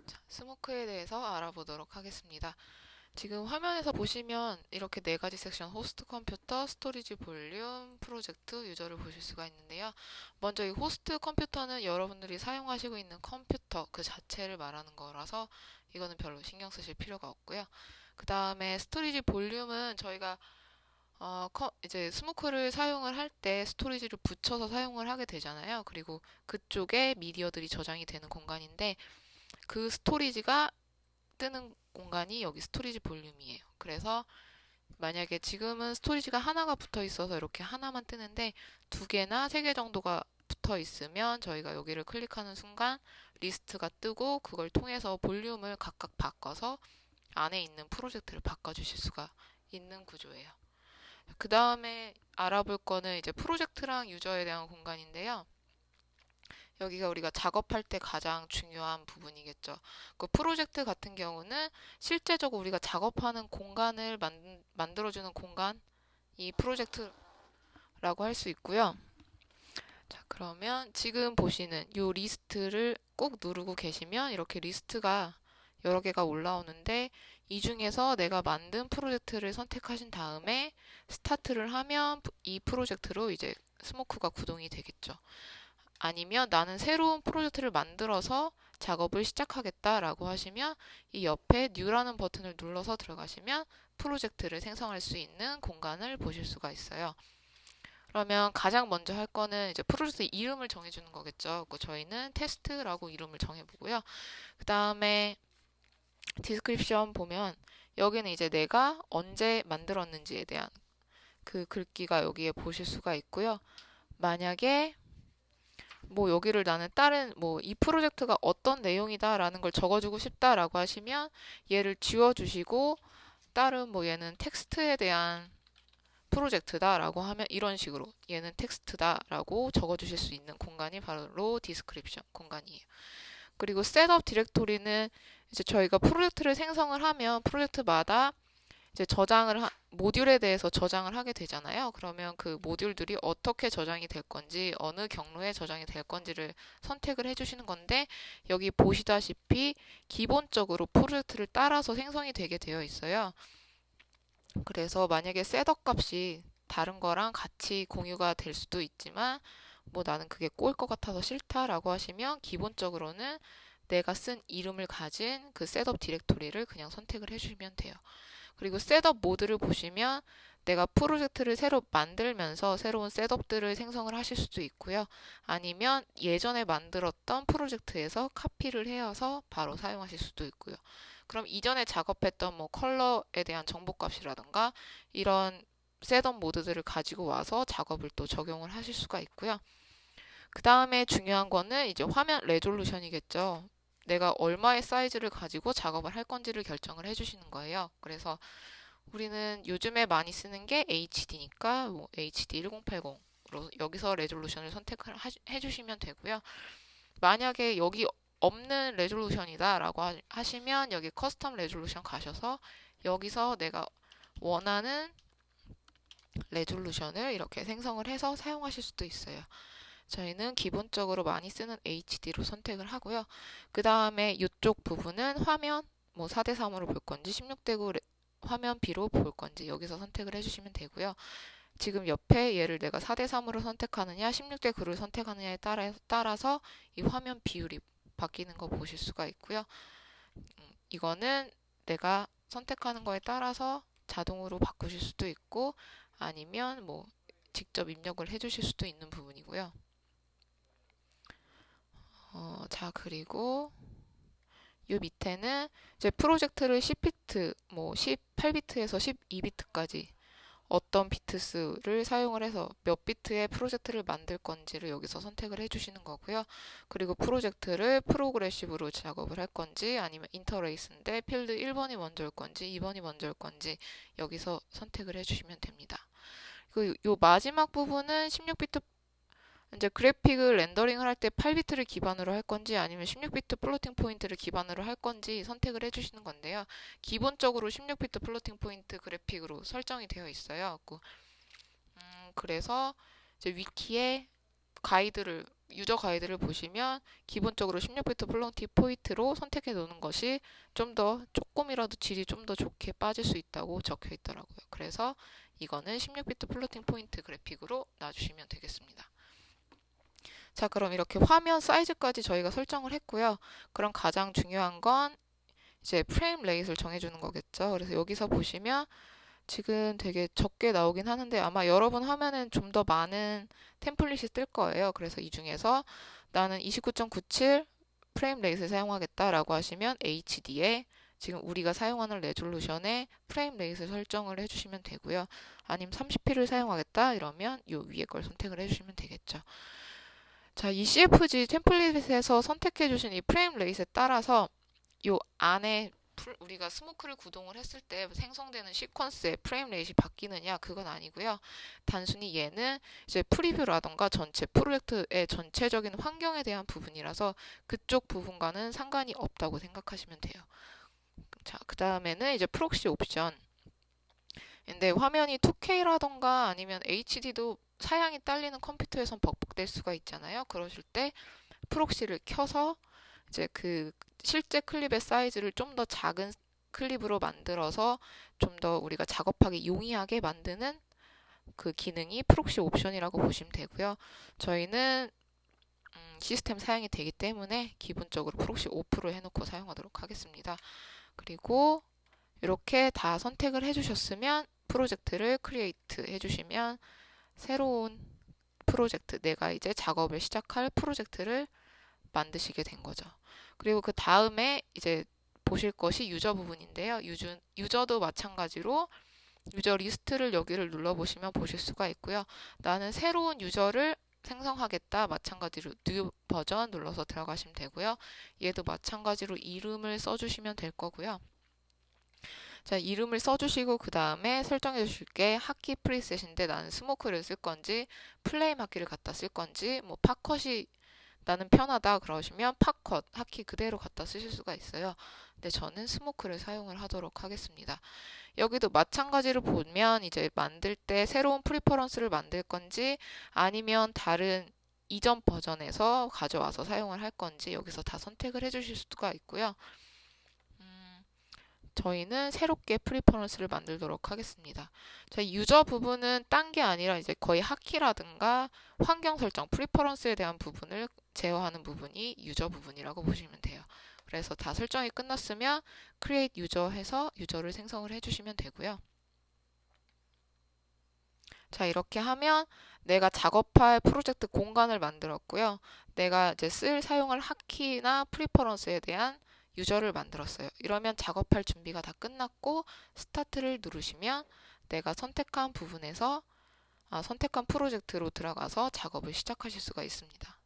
자, 스모크에 대해서 알아보도록 하겠습니다. 지금 화면에서 보시면 이렇게 네 가지 섹션, 호스트 컴퓨터, 스토리지 볼륨, 프로젝트, 유저를 보실 수가 있는데요. 먼저 이 호스트 컴퓨터는 여러분들이 사용하시고 있는 컴퓨터 그 자체를 말하는 거라서 이거는 별로 신경 쓰실 필요가 없고요. 그 다음에 스토리지 볼륨은 저희가 이제 스모크를 사용을 할 때 스토리지를 붙여서 사용을 하게 되잖아요. 그리고 그쪽에 미디어들이 저장이 되는 공간인데 그 스토리지가 뜨는 공간이 여기 스토리지 볼륨이에요. 그래서 만약에 지금은 스토리지가 하나가 붙어 있어서 이렇게 하나만 뜨는데 두 개나 세 개 정도가 붙어 있으면 저희가 여기를 클릭하는 순간 리스트가 뜨고 그걸 통해서 볼륨을 각각 바꿔서 안에 있는 프로젝트를 바꿔주실 수가 있는 구조예요. 그 다음에 알아볼 거는 이제 프로젝트랑 유저에 대한 공간인데요. 여기가 우리가 작업할 때 가장 중요한 부분이겠죠. 그 프로젝트 같은 경우는 실제적으로 우리가 작업하는 공간을 만들어주는 공간, 이 프로젝트라고 할 수 있고요. 자, 그러면 지금 보시는 이 리스트를 꼭 누르고 계시면 이렇게 리스트가 여러 개가 올라오는데 이 중에서 내가 만든 프로젝트를 선택하신 다음에 스타트를 하면 이 프로젝트로 이제 스모크가 구동이 되겠죠. 아니면 나는 새로운 프로젝트를 만들어서 작업을 시작하겠다라고 하시면 이 옆에 New라는 버튼을 눌러서 들어가시면 프로젝트를 생성할 수 있는 공간을 보실 수가 있어요. 그러면 가장 먼저 할 거는 이제 프로젝트 이름을 정해주는 거겠죠. 저희는 테스트라고 이름을 정해보고요. 그 다음에 디스크립션 보면 여기는 이제 내가 언제 만들었는지에 대한 그 글귀가 여기에 보실 수가 있고요. 만약에 뭐 여기를 나는 다른 뭐 이 프로젝트가 어떤 내용이다라는 걸 적어주고 싶다라고 하시면 얘를 지워주시고 다른 뭐 얘는 텍스트에 대한 프로젝트다라고 하면 이런 식으로 얘는 텍스트다라고 적어주실 수 있는 공간이 바로 디스크립션 공간이에요. 그리고 셋업 디렉토리는 이제 저희가 프로젝트를 생성을 하면 프로젝트마다 이제 모듈에 대해서 저장을 하게 되잖아요. 그러면 그 모듈들이 어떻게 저장이 될 건지, 어느 경로에 저장이 될 건지를 선택을 해주시는 건데, 여기 보시다시피 기본적으로 프로젝트를 따라서 생성이 되게 되어 있어요. 그래서 만약에 셋업 값이 다른 거랑 같이 공유가 될 수도 있지만, 뭐 나는 그게 꼬일 것 같아서 싫다라고 하시면 기본적으로는 내가 쓴 이름을 가진 그 셋업 디렉토리를 그냥 선택을 해주시면 돼요. 그리고 셋업 모드를 보시면 내가 프로젝트를 새로 만들면서 새로운 셋업들을 생성을 하실 수도 있고요. 아니면 예전에 만들었던 프로젝트에서 카피를 해서 바로 사용하실 수도 있고요. 그럼 이전에 작업했던 뭐 컬러에 대한 정보값이라든가 이런 셋업 모드들을 가지고 와서 작업을 또 적용을 하실 수가 있고요. 그 다음에 중요한 거는 이제 화면 레졸루션이겠죠. 내가 얼마의 사이즈를 가지고 작업을 할 건지를 결정을 해주시는 거예요. 그래서 우리는 요즘에 많이 쓰는 게 HD니까 뭐 HD 1080으로 여기서 레졸루션을 선택을 해주시면 되고요. 만약에 여기 없는 레졸루션이다라고 하시면 여기 커스텀 레졸루션 가셔서 여기서 내가 원하는 레졸루션을 이렇게 생성을 해서 사용하실 수도 있어요. 저희는 기본적으로 많이 쓰는 HD로 선택을 하고요. 그 다음에 이쪽 부분은 화면 뭐 4대3으로 볼 건지 16대9 화면 B로 볼 건지 여기서 선택을 해주시면 되고요. 지금 옆에 얘를 내가 4대3으로 선택하느냐 16대9를 선택하느냐에 따라서 이 화면 비율이 바뀌는 거 보실 수가 있고요. 이거는 내가 선택하는 거에 따라서 자동으로 바꾸실 수도 있고 아니면 뭐 직접 입력을 해주실 수도 있는 부분이고요. 자, 그리고 이 밑에는 이제 프로젝트를 10비트, 뭐 18비트에서 12비트까지 어떤 비트 수를 사용을 해서 몇 비트의 프로젝트를 만들 건지를 여기서 선택을 해주시는 거고요. 그리고 프로젝트를 프로그레시브로 작업을 할 건지 아니면 인터레이스인데 필드 1번이 먼저일 건지 2번이 먼저일 건지 여기서 선택을 해주시면 됩니다. 그리고 이 마지막 부분은 16비트 이제 그래픽을 렌더링을 할 때 8비트를 기반으로 할 건지 아니면 16비트 플로팅 포인트를 기반으로 할 건지 선택을 해주시는 건데요. 기본적으로 16비트 플로팅 포인트 그래픽으로 설정이 되어 있어요. 그래서 이제 위키에 가이드를 유저 가이드를 보시면 기본적으로 16비트 플로팅 포인트로 선택해 놓는 것이 좀 더 조금이라도 질이 좀 더 좋게 빠질 수 있다고 적혀 있더라고요. 그래서 이거는 16비트 플로팅 포인트 그래픽으로 놔주시면 되겠습니다. 자, 그럼 이렇게 화면 사이즈까지 저희가 설정을 했고요. 그럼 가장 중요한 건 이제 프레임 레이스를 정해주는 거겠죠. 그래서 여기서 보시면 지금 되게 적게 나오긴 하는데 아마 여러분 화면엔 좀 더 많은 템플릿이 뜰 거예요. 그래서 이 중에서 나는 29.97 프레임 레이스를 사용하겠다라고 하시면 HD에 지금 우리가 사용하는 레졸루션에 프레임 레이스 설정을 해주시면 되고요. 아니면 30p를 사용하겠다 이러면 요 위에 걸 선택을 해주시면 되겠죠. 자, 이 CFG 템플릿에서 선택해주신 이 프레임 레이스에 따라서 요 안에 우리가 스모크를 구동을 했을 때 생성되는 시퀀스의 프레임 레이트이 바뀌느냐 그건 아니고요. 단순히 얘는 이제 프리뷰라던가 전체 프로젝트의 전체적인 환경에 대한 부분이라서 그쪽 부분과는 상관이 없다고 생각하시면 돼요. 자, 그 다음에는 이제 프록시 옵션. 근데 화면이 2K라던가 아니면 HD도 사양이 딸리는 컴퓨터에선 벅벅될 수가 있잖아요. 그러실 때 프록시를 켜서 이제 그 실제 클립의 사이즈를 좀 더 작은 클립으로 만들어서 좀 더 우리가 작업하기 용이하게 만드는 그 기능이 프록시 옵션이라고 보시면 되고요. 저희는 시스템 사양이 되기 때문에 기본적으로 프록시 오프로 해놓고 사용하도록 하겠습니다. 그리고 이렇게 다 선택을 해주셨으면 프로젝트를 크리에이트 해주시면 새로운 프로젝트, 내가 이제 작업을 시작할 프로젝트를 만드시게 된 거죠. 그리고 그 다음에 이제 보실 것이 유저 부분인데요. 유저도 마찬가지로 유저 리스트를 여기를 눌러보시면 보실 수가 있고요. 나는 새로운 유저를 생성하겠다. 마찬가지로 뉴 버전 눌러서 들어가시면 되고요. 얘도 마찬가지로 이름을 써주시면 될 거고요. 자, 이름을 써주시고 그 다음에 설정해 주실 게 하키 프리셋인데 나는 스모크를 쓸 건지 플레임 하키를 갖다 쓸 건지 뭐 팝컷이 나는 편하다 그러시면 팝컷 하키 그대로 갖다 쓰실 수가 있어요. 근데 저는 스모크를 사용을 하도록 하겠습니다. 여기도 마찬가지로 보면 이제 만들 때 새로운 프리퍼런스를 만들 건지 아니면 다른 이전 버전에서 가져와서 사용을 할 건지 여기서 다 선택을 해 주실 수가 있고요. 저희는 새롭게 프리퍼런스를 만들도록 하겠습니다. 자, 유저 부분은 딴 게 아니라 이제 거의 하키라든가 환경 설정, 프리퍼런스에 대한 부분을 제어하는 부분이 유저 부분이라고 보시면 돼요. 그래서 다 설정이 끝났으면 create user 해서 유저를 생성을 해주시면 되고요. 자, 이렇게 하면 내가 작업할 프로젝트 공간을 만들었고요. 내가 이제 사용할 하키나 프리퍼런스에 대한 유저를 만들었어요. 이러면 작업할 준비가 다 끝났고 스타트를 누르시면 내가 선택한 부분에서 선택한 프로젝트로 들어가서 작업을 시작하실 수가 있습니다.